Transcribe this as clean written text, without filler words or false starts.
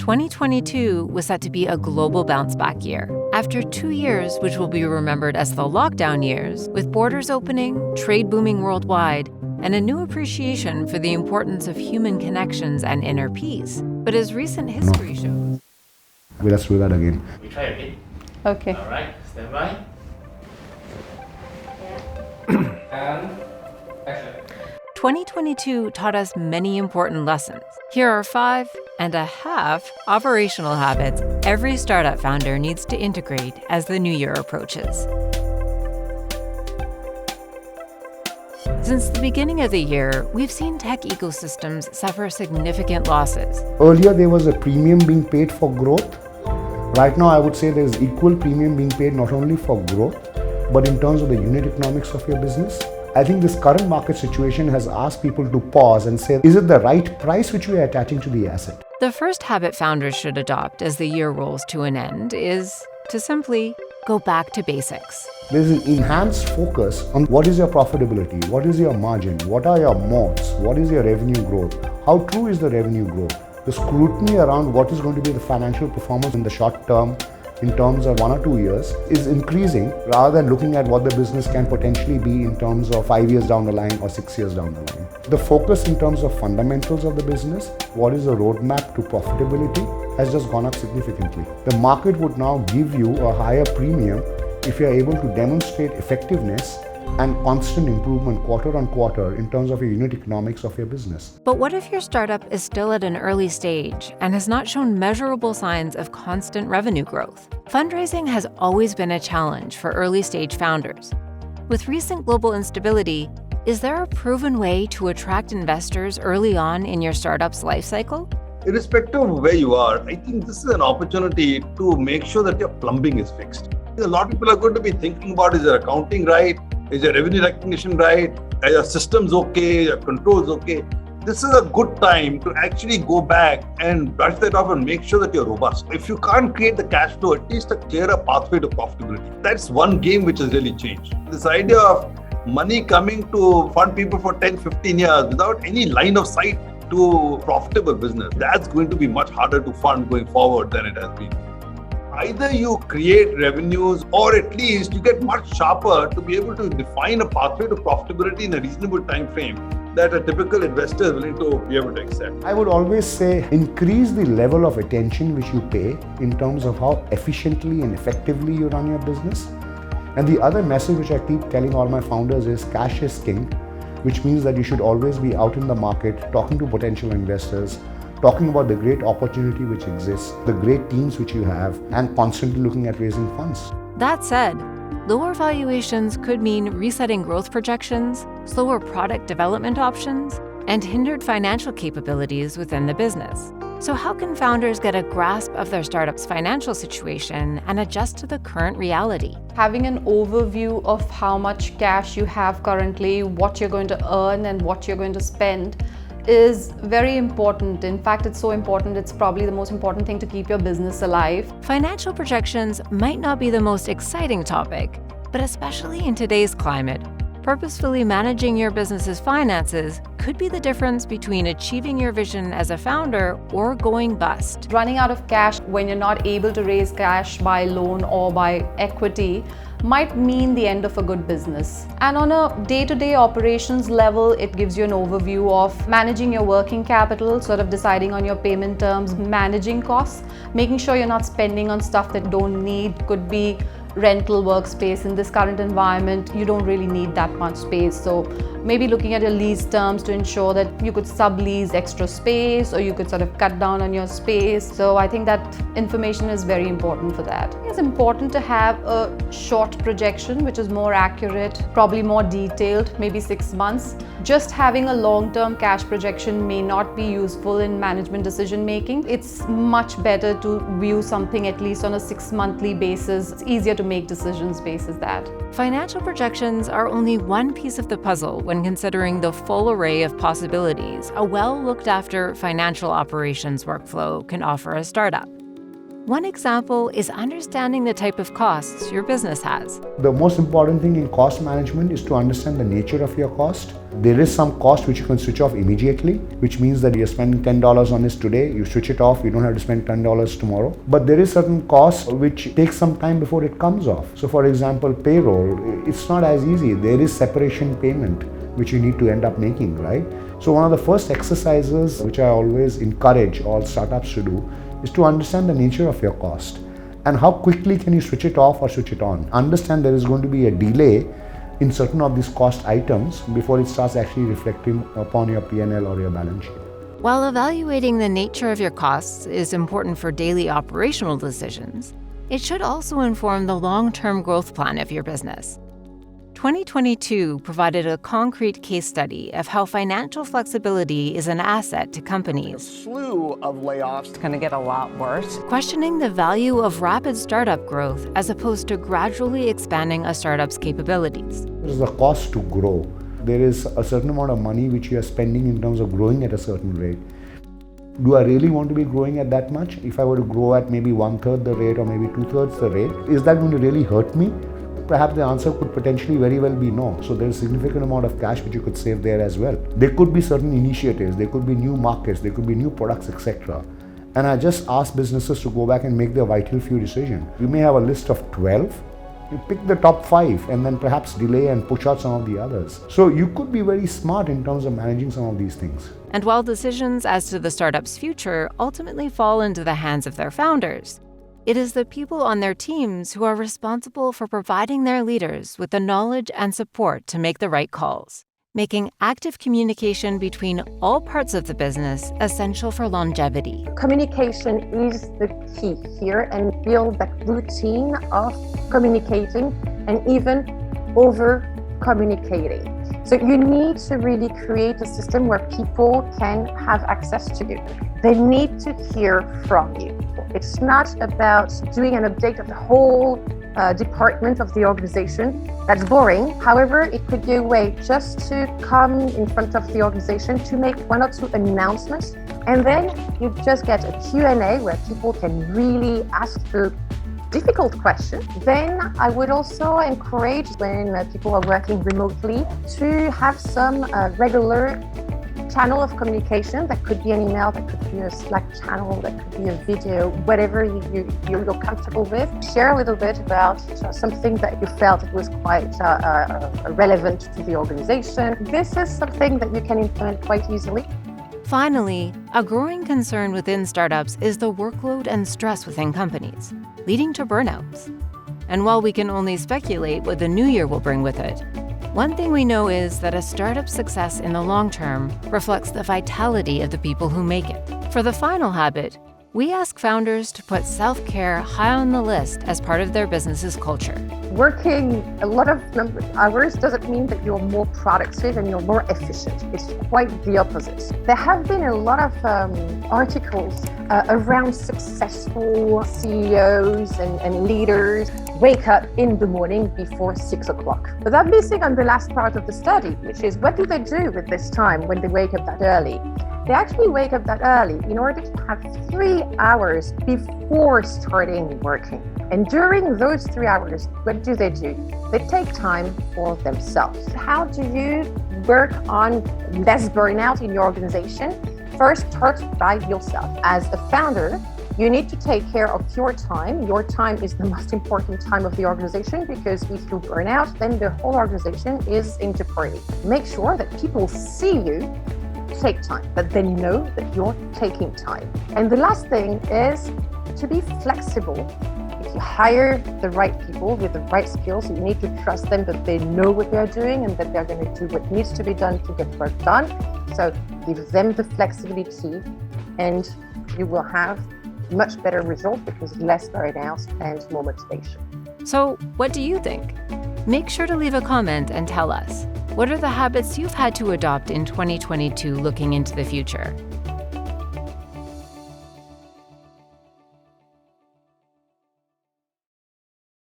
2022 was set to be a global bounce-back year. After 2 years, which will be remembered as the lockdown years, with borders opening, trade booming worldwide, and a new appreciation for the importance of human connections and inner peace. But as recent history shows... Okay, let's do that again. We try again. Okay. All right, stand by. And action. 2022 taught us many important lessons. Here are 5.5 operational habits every startup founder needs to integrate as the new year approaches. Since the beginning of the year, we've seen tech ecosystems suffer significant losses. Earlier, there was a premium being paid for growth. Right now, I would say there's equal premium being paid not only for growth, but in terms of the unit economics of your business. I think this current market situation has asked people to pause and say, is it the right price which we are attaching to the asset? The first habit founders should adopt as the year rolls to an end is to simply go back to basics. There's an enhanced focus on what is your profitability, what is your margin, what are your moats, what is your revenue growth, how true is the revenue growth. The scrutiny around what is going to be the financial performance in the short term, in terms of 1 or 2 years, is increasing rather than looking at what the business can potentially be in terms of 5 years down the line or 6 years down the line. The focus in terms of fundamentals of the business, what is the roadmap to profitability, has just gone up significantly. The market would now give you a higher premium if you are able to demonstrate effectiveness and constant improvement quarter on quarter in terms of your unit economics of your business. But what if your startup is still at an early stage and has not shown measurable signs of constant revenue growth? Fundraising has always been a challenge for early stage founders. With recent global instability, is there a proven way to attract investors early on in your startup's life cycle? Irrespective of where you are, I think this is an opportunity to make sure that your plumbing is fixed. A lot of people are going to be thinking about, is your accounting right? Is your revenue recognition right? Are your systems okay? Your controls okay? This is a good time to actually go back and brush that off and make sure that you're robust. If you can't create the cash flow, at least a clearer pathway to profitability. That's one game which has really changed. This idea of money coming to fund people for 10, 15 years without any line of sight to profitable business, that's going to be much harder to fund going forward than it has been. Either you create revenues or at least you get much sharper to be able to define a pathway to profitability in a reasonable time frame that a typical investor is willing to be able to accept. I would always say increase the level of attention which you pay in terms of how efficiently and effectively you run your business. And the other message which I keep telling all my founders is cash is king, which means that you should always be out in the market talking to potential investors, talking about the great opportunity which exists, the great teams which you have, and constantly looking at raising funds. That said, lower valuations could mean resetting growth projections, slower product development options, and hindered financial capabilities within the business. So how can founders get a grasp of their startup's financial situation and adjust to the current reality? Having an overview of how much cash you have currently, what you're going to earn and what you're going to spend is very important. In fact, it's so important, it's probably the most important thing to keep your business alive. Financial projections might not be the most exciting topic, but especially in today's climate, purposefully managing your business's finances could be the difference between achieving your vision as a founder or going bust. Running out of cash when you're not able to raise cash by loan or by equity might mean the end of a good business. And on a day-to-day operations level, it gives you an overview of managing your working capital, sort of deciding on your payment terms, managing costs, making sure you're not spending on stuff that don't need. Could be rental workspace. In this current environment, you don't really need that much space. So maybe looking at your lease terms to ensure that you could sublease extra space or you could sort of cut down on your space. So I think that information is very important for that. It's important to have a short projection, which is more accurate, probably more detailed, maybe 6 months. Just having a long-term cash projection may not be useful in management decision making. It's much better to view something at least on a 6-monthly basis. It's easier to make decisions based on that. Financial projections are only one piece of the puzzle when considering the full array of possibilities a well-looked-after financial operations workflow can offer a startup. One example is understanding the type of costs your business has. The most important thing in cost management is to understand the nature of your cost. There is some cost which you can switch off immediately, which means that you're spending $10 on this today, you switch it off, you don't have to spend $10 tomorrow. But there is certain cost which takes some time before it comes off. So for example, payroll, it's not as easy. There is separation payment which you need to end up making, right? So one of the first exercises which I always encourage all startups to do is to understand the nature of your cost and how quickly can you switch it off or switch it on. Understand there is going to be a delay in certain of these cost items before it starts actually reflecting upon your P&L or your balance sheet. While evaluating the nature of your costs is important for daily operational decisions, it should also inform the long-term growth plan of your business. 2022 provided a concrete case study of how financial flexibility is an asset to companies. A slew of layoffs. It's going to get a lot worse. Questioning the value of rapid startup growth as opposed to gradually expanding a startup's capabilities. There is a cost to grow. There is a certain amount of money which you are spending in terms of growing at a certain rate. Do I really want to be growing at that much? If I were to grow at maybe 1/3 the rate or maybe 2/3 the rate, is that going to really hurt me? Perhaps the answer could potentially very well be no. So there's a significant amount of cash which you could save there as well. There could be certain initiatives, there could be new markets, there could be new products, etc. And I just ask businesses to go back and make their vital few decisions. You may have a list of 12. You pick the top 5 and then perhaps delay and push out some of the others. So you could be very smart in terms of managing some of these things. And while decisions as to the startup's future ultimately fall into the hands of their founders, it is the people on their teams who are responsible for providing their leaders with the knowledge and support to make the right calls, making active communication between all parts of the business essential for longevity. Communication is the key here, and build that routine of communicating and even over-communicating. So you need to really create a system where people can have access to you. They need to hear from you. It's not about doing an update of the whole department of the organization. That's boring. However, it could be a way just to come in front of the organization to make 1 or 2 announcements. And then you just get a Q&A where people can really ask the difficult question. Then I would also encourage, when people are working remotely, to have some regular channel of communication. That could be an email, that could be a Slack channel, that could be a video, whatever you're comfortable with. Share a little bit about something that you felt it was quite relevant to the organization. This is something that you can implement quite easily. Finally, a growing concern within startups is the workload and stress within companies, leading to burnouts. And while we can only speculate what the new year will bring with it, one thing we know is that a startup's success in the long term reflects the vitality of the people who make it. For the final habit, we ask founders to put self-care high on the list as part of their business's culture. Working a lot of number of hours doesn't mean that you're more productive and you're more efficient. It's quite the opposite. There have been a lot of articles around successful CEOs and leaders wake up in the morning before 6 o'clock. But I'm missing on the last part of the study, which is what do they do with this time when they wake up that early? They actually wake up that early in order to have 3 hours before starting working. And during those 3 hours, what do? They take time for themselves. How do you work on less burnout in your organization? First, start by yourself. As a founder, you need to take care of your time. Your time is the most important time of the organization, because if you burn out, then the whole organization is in jeopardy. Make sure that people see you take time, that they know that you're taking time. And the last thing is to be flexible. If you hire the right people with the right skills, you need to trust them that they know what they're doing and that they're going to do what needs to be done to get work done. So give them the flexibility and you will have much better results, because less burnout and more motivation. So, what do you think? Make sure to leave a comment and tell us. What are the habits you've had to adopt in 2022 looking into the future?